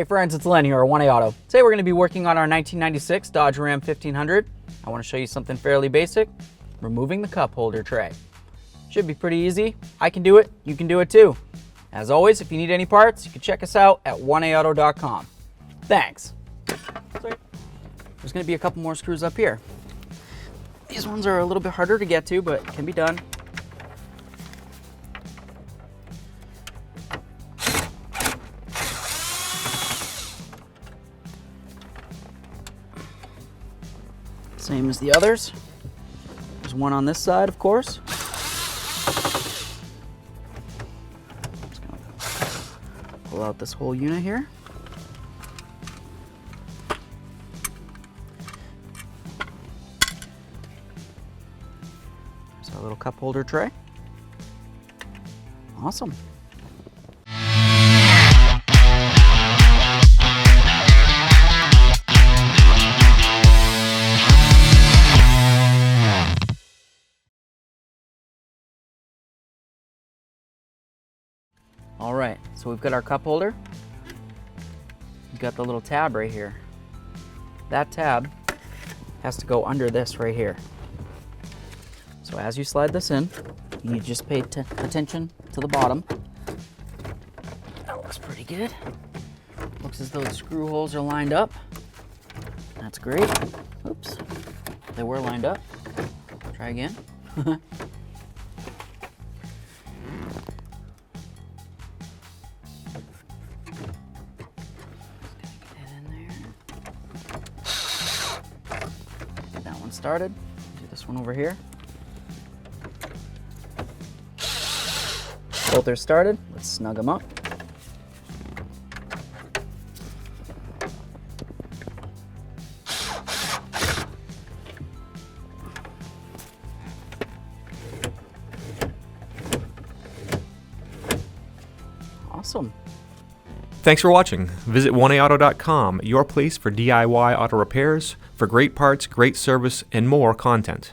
Hey friends, it's Len here at 1A Auto. Today we're going to be working on our 1996 Dodge Ram 1500. I want to show you something fairly basic, removing the cup holder tray. Should be pretty easy. I can do it, you can do it too. As always, if you need any parts, you can check us out at 1aauto.com. Thanks. There's going to be a couple more screws up here. These ones are a little bit harder to get to, but can be done. Same as the others. There's one on this side, of course. Just gonna pull out this whole unit here. There's our little cup holder tray. Awesome. All right, so we've got our cup holder. We've got the little tab right here. That tab has to go under this right here. So as you slide this in, you just pay attention to the bottom. That looks pretty good. Looks as though the screw holes are lined up. That's great. Oops, they were lined up. Try again. Started. Do this one over here. Both are started. Let's snug them up. Awesome. Thanks for watching. Visit 1aauto.com, your place for DIY auto repairs, for great parts, great service, and more content.